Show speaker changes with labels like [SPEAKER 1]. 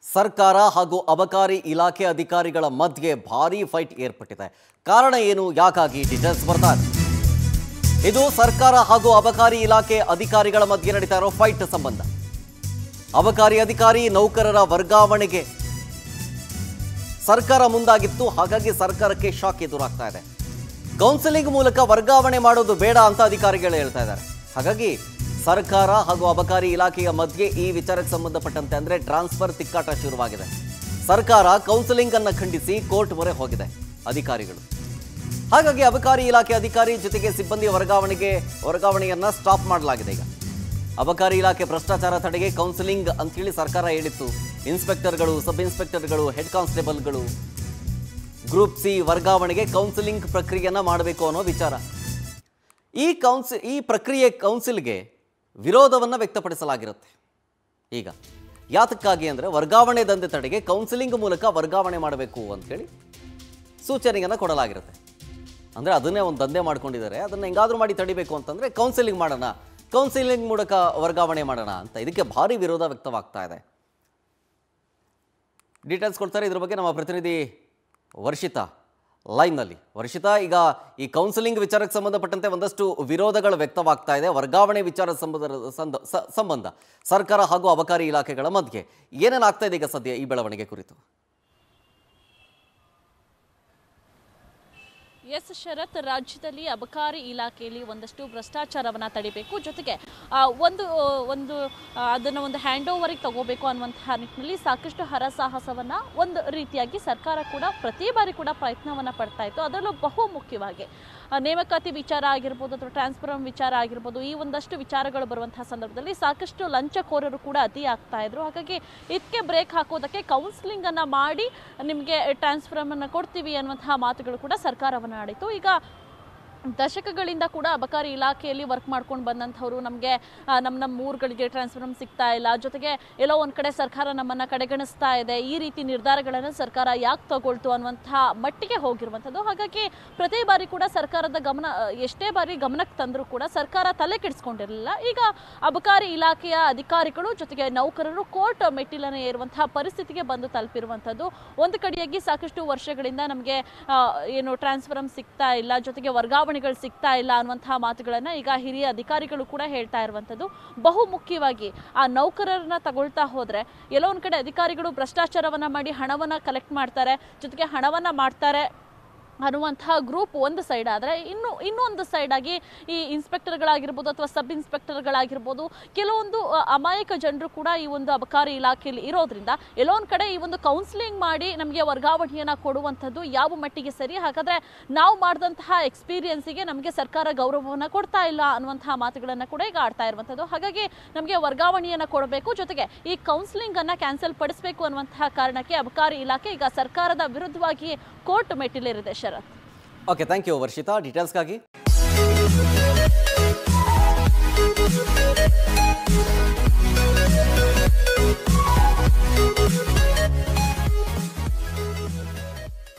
[SPEAKER 1] ಸರ್ಕಾರ ಹಾಗೂ ಅಬಕಾರಿ ಇಲಾಖೆ ಅಧಿಕಾರಿಗಳ ಮಧ್ಯೆ ಭಾರೀ ಫೈಟ್ ಏರ್ಪಟ್ಟಿದೆ. ಕಾರಣ ಏನು, ಯಾಕಾಗಿ ಡೀಟೇಲ್ಸ್ ಬರ್ತಾ ಇದೆ. ಇದು ಸರ್ಕಾರ ಹಾಗೂ ಅಬಕಾರಿ ಇಲಾಖೆ ಅಧಿಕಾರಿಗಳ ಮಧ್ಯೆ ನಡೀತಾ ಇರೋ ಫೈಟ್ ಸಂಬಂಧ. ಅಬಕಾರಿ ಅಧಿಕಾರಿ ನೌಕರರ ವರ್ಗಾವಣೆಗೆ ಸರ್ಕಾರ ಮುಂದಾಗಿತ್ತು, ಹಾಗಾಗಿ ಸರ್ಕಾರಕ್ಕೆ ಶಾಕ್ ಎದುರಾಗ್ತಾ ಇದೆ. ಕೌನ್ಸಿಲಿಂಗ್ ಮೂಲಕ ವರ್ಗಾವಣೆ ಮಾಡೋದು ಬೇಡ ಅಂತ ಅಧಿಕಾರಿಗಳು ಹೇಳ್ತಾ ಇದ್ದಾರೆ. ಹಾಗಾಗಿ ಸರ್ಕಾರ ಹಾಗೂ ಅಬಕಾರಿ ಇಲಾಖೆಯ ಮಧ್ಯೆ ಈ ವಿಚಾರಕ್ಕೆ ಸಂಬಂಧಪಟ್ಟಂತೆ ಅಂದರೆ ಟ್ರಾನ್ಸ್ಫರ್ ತಿಕ್ಕಾಟ ಶುರುವಾಗಿದೆ. ಸರ್ಕಾರ ಕೌನ್ಸಿಲಿಂಗ್ ಅನ್ನು ಖಂಡಿಸಿ ಕೋರ್ಟ್ ಮೊರೆ ಹೋಗಿದೆ ಅಧಿಕಾರಿಗಳು. ಹಾಗಾಗಿ ಅಬಕಾರಿ ಇಲಾಖೆ ಅಧಿಕಾರಿ ಜೊತೆಗೆ ಸಿಬ್ಬಂದಿ ವರ್ಗಾವಣೆಯನ್ನ ಸ್ಟಾಪ್ ಮಾಡಲಾಗಿದೆ. ಈಗ ಅಬಕಾರಿ ಇಲಾಖೆ ಭ್ರಷ್ಟಾಚಾರ ತಡೆಗೆ ಕೌನ್ಸಿಲಿಂಗ್ ಅಂತೇಳಿ ಸರ್ಕಾರ ಹೇಳಿತ್ತು. ಇನ್ಸ್ಪೆಕ್ಟರ್ಗಳು, ಸಬ್ ಇನ್ಸ್ಪೆಕ್ಟರ್ಗಳು, ಹೆಡ್ ಕಾನ್ಸ್ಟೇಬಲ್ಗಳು, ಗ್ರೂಪ್ ಸಿ ವರ್ಗಾವಣೆಗೆ ಕೌನ್ಸಿಲಿಂಗ್ ಪ್ರಕ್ರಿಯೆಯನ್ನ ಮಾಡಬೇಕು ಅನ್ನೋ ವಿಚಾರ. ಈ ಪ್ರಕ್ರಿಯೆ ಕೌನ್ಸಿಲ್ಗೆ ವಿರೋಧವನ್ನು ವ್ಯಕ್ತಪಡಿಸಲಾಗಿರುತ್ತೆ. ಈಗ ಯಾತಕ್ಕಾಗಿ ಅಂದರೆ ವರ್ಗಾವಣೆ ದಂಧೆ ತಡೆಗೆ ಕೌನ್ಸಿಲಿಂಗ್ ಮೂಲಕ ವರ್ಗಾವಣೆ ಮಾಡಬೇಕು ಅಂಥೇಳಿ ಸೂಚನೆಯನ್ನು ಕೊಡಲಾಗಿರುತ್ತೆ. ಅಂದರೆ ಅದನ್ನೇ ಒಂದು ದಂಧೆ ಮಾಡ್ಕೊಂಡಿದ್ದಾರೆ, ಅದನ್ನು ಹೆಂಗಾದರೂ ಮಾಡಿ ತಡಿಬೇಕು ಅಂತಂದರೆ ಕೌನ್ಸಿಲಿಂಗ್ ಮಾಡೋಣ, ಕೌನ್ಸಿಲಿಂಗ್ ಮೂಲಕ ವರ್ಗಾವಣೆ ಮಾಡೋಣ ಅಂತ. ಇದಕ್ಕೆ ಭಾರಿ ವಿರೋಧ ವ್ಯಕ್ತವಾಗ್ತಾ ಇದೆ. ಡೀಟೇಲ್ಸ್ ಕೊಡ್ತಾರೆ ಇದ್ರ ಬಗ್ಗೆ ನಮ್ಮ ಪ್ರತಿನಿಧಿ ವರ್ಷಿತಾ ಲೈವ್ನಲ್ಲಿ. ವರ್ಷಿತಾ, ಈಗ ಈ ಕೌನ್ಸಿಲಿಂಗ್ ವಿಚಾರಕ್ಕೆ ಸಂಬಂಧಪಟ್ಟಂತೆ ಒಂದಷ್ಟು ವಿರೋಧಗಳು ವ್ಯಕ್ತವಾಗ್ತಾ ಇದೆ. ವರ್ಗಾವಣೆ ವಿಚಾರ ಸಂಬಂಧ ಸರ್ಕಾರ ಹಾಗೂ ಅಬಕಾರಿ ಇಲಾಖೆಗಳ ಮಧ್ಯೆ ಏನೇನಾಗ್ತಾ ಇದೆ ಈಗ ಸದ್ಯ ಈ ಬೆಳವಣಿಗೆ ಕುರಿತು?
[SPEAKER 2] ಎಸ್ ಶರತ್, ರಾಜ್ಯದಲ್ಲಿ ಅಬಕಾರಿ ಇಲಾಖೆಯಲ್ಲಿ ಒಂದಷ್ಟು ಭ್ರಷ್ಟಾಚಾರವನ್ನು ತಡಿಬೇಕು, ಜೊತೆಗೆ ಅದನ್ನು ಒಂದು ಹ್ಯಾಂಡ್ ಓವರಿಗೆ ತಗೋಬೇಕು ಅನ್ನುವಂತಹ ನಿಟ್ಟಿನಲ್ಲಿ ಸಾಕಷ್ಟು ಹರಸಾಹಸವನ್ನು ಒಂದು ರೀತಿಯಾಗಿ ಸರ್ಕಾರ ಕೂಡ ಪ್ರತಿ ಬಾರಿ ಕೂಡ ಪ್ರಯತ್ನವನ್ನು ಪಡ್ತಾ ಇತ್ತು. ಅದರಲ್ಲೂ ಬಹು ಮುಖ್ಯವಾಗಿ ನೇಮಕಾತಿ ವಿಚಾರ ಆಗಿರ್ಬೋದು ಅಥವಾ ಟ್ರಾನ್ಸ್ಫರ್ ವಿಚಾರ ಆಗಿರ್ಬೋದು, ಈ ಒಂದಷ್ಟು ವಿಚಾರಗಳು ಬರುವಂತಹ ಸಂದರ್ಭದಲ್ಲಿ ಸಾಕಷ್ಟು ಲಂಚಕೋರರು ಕೂಡ ಅತಿ ಆಗ್ತಾ ಇದ್ರು. ಹಾಗಾಗಿ ಇದಕ್ಕೆ ಬ್ರೇಕ್ ಹಾಕೋದಕ್ಕೆ ಕೌನ್ಸಿಲಿಂಗನ್ನು ಮಾಡಿ ನಿಮಗೆ ಟ್ರಾನ್ಸ್ಫರನ್ನು ಕೊಡ್ತೀವಿ ಅನ್ನುವಂತಹ ಮಾತುಗಳು ಕೂಡ ಸರ್ಕಾರವನ್ನು ಆಡಿತು. ಈಗ ದಶಕಗಳಿಂದ ಕೂಡ ಅಬಕಾರಿ ಇಲಾಖೆಯಲ್ಲಿ ವರ್ಕ್ ಮಾಡ್ಕೊಂಡು ಬಂದಂಥವ್ರು ನಮಗೆ ನಮ್ಮ ಊರುಗಳಿಗೆ ಟ್ರಾನ್ಸ್ಫರ್ ಸಿಗ್ತಾ ಇಲ್ಲ, ಜೊತೆಗೆ ಎಲ್ಲೋ ಒಂದು ಕಡೆ ಸರ್ಕಾರ ನಮ್ಮನ್ನು ಕಡೆಗಣಿಸ್ತಾ ಇದೆ, ಈ ರೀತಿ ನಿರ್ಧಾರಗಳನ್ನು ಸರ್ಕಾರ ಯಾಕೆ ತಗೊಳ್ತು ಅನ್ನುವಂಥ ಮಟ್ಟಿಗೆ ಹೋಗಿರುವಂಥದ್ದು. ಹಾಗಾಗಿ ಪ್ರತಿ ಬಾರಿ ಕೂಡ ಸರ್ಕಾರದ ಎಷ್ಟೇ ಬಾರಿ ಗಮನಕ್ಕೆ ತಂದರೂ ಕೂಡ ಸರ್ಕಾರ ತಲೆ ಕೆಡಿಸ್ಕೊಂಡಿರಲಿಲ್ಲ. ಈಗ ಅಬಕಾರಿ ಇಲಾಖೆಯ ಅಧಿಕಾರಿಗಳು ಜೊತೆಗೆ ನೌಕರರು ಕೋರ್ಟ್ ಮೆಟ್ಟಿಲನ್ನು ಏರುವಂತಹ ಪರಿಸ್ಥಿತಿಗೆ ಬಂದು ತಲುಪಿರುವಂಥದ್ದು. ಒಂದು ಕಡೆಯಾಗಿ ಸಾಕಷ್ಟು ವರ್ಷಗಳಿಂದ ನಮಗೆ ಏನು ಟ್ರಾನ್ಸ್ಫರ್ ಸಿಗ್ತಾ ಇಲ್ಲ, ಜೊತೆಗೆ ವರ್ಗಾವಣೆಗಳು ಸಿಗ್ತಾ ಇಲ್ಲ ಅನ್ನುವಂತಹ ಮಾತುಗಳನ್ನ ಈಗ ಹಿರಿಯ ಅಧಿಕಾರಿಗಳು ಕೂಡ ಹೇಳ್ತಾ ಇರುವಂಥದ್ದು. ಬಹು ಮುಖ್ಯವಾಗಿ ಆ ನೌಕರರನ್ನ ತಗೊಳ್ತಾ ಹೋದ್ರೆ ಎಲ್ಲೋ ಒಂದ್ ಕಡೆ ಅಧಿಕಾರಿಗಳು ಭ್ರಷ್ಟಾಚಾರವನ್ನ ಮಾಡಿ ಹಣವನ್ನ ಕಲೆಕ್ಟ್ ಮಾಡ್ತಾರೆ, ಜೊತೆಗೆ ಹಣವನ್ನ ಮಾಡ್ತಾರೆ ಅನ್ನುವಂತಹ ಗ್ರೂಪ್ ಒಂದು ಸೈಡ್ ಆದರೆ ಇನ್ನೊಂದು ಸೈಡ್ ಆಗಿ ಈ ಇನ್ಸ್ಪೆಕ್ಟರ್ಗಳಾಗಿರ್ಬೋದು ಅಥವಾ ಸಬ್ ಇನ್ಸ್ಪೆಕ್ಟರ್ಗಳಾಗಿರ್ಬೋದು, ಕೆಲವೊಂದು ಅಮಾಯಕ ಜನರು ಕೂಡ ಈ ಒಂದು ಅಬಕಾರಿ ಇಲಾಖೆಯಲ್ಲಿ ಇರೋದ್ರಿಂದ ಎಲ್ಲೋ ಒಂದು ಕಡೆ ಈ ಒಂದು ಕೌನ್ಸಿಲಿಂಗ್ ಮಾಡಿ ನಮಗೆ ವರ್ಗಾವಣೆಯನ್ನು ಕೊಡುವಂಥದ್ದು ಯಾವ ಮಟ್ಟಿಗೆ ಸರಿ, ಹಾಗಾದರೆ ನಾವು ಮಾಡಿದಂತಹ ಎಕ್ಸ್ಪೀರಿಯನ್ಸಿಗೆ ನಮಗೆ ಸರ್ಕಾರ ಗೌರವವನ್ನು ಕೊಡ್ತಾ ಇಲ್ಲ ಅನ್ನುವಂತಹ ಮಾತುಗಳನ್ನು ಕೂಡ ಈಗ ಆಡ್ತಾ ಇರುವಂಥದ್ದು. ಹಾಗಾಗಿ ನಮಗೆ ವರ್ಗಾವಣೆಯನ್ನು ಕೊಡಬೇಕು, ಜೊತೆಗೆ ಈ ಕೌನ್ಸಿಲಿಂಗನ್ನು ಕ್ಯಾನ್ಸಲ್ ಪಡಿಸಬೇಕು ಅನ್ನುವಂತಹ ಕಾರಣಕ್ಕೆ ಅಬಕಾರಿ ಇಲಾಖೆ ಈಗ ಸರ್ಕಾರದ ವಿರುದ್ಧವಾಗಿ ಕೋರ್ಟ್ ಮೆಟ್ಟಿಲೇರಿದೆ. Sharath,
[SPEAKER 1] okay, thank you Varshitha ಡೀಟೇಲ್ಸ್ಗಾಗಿ.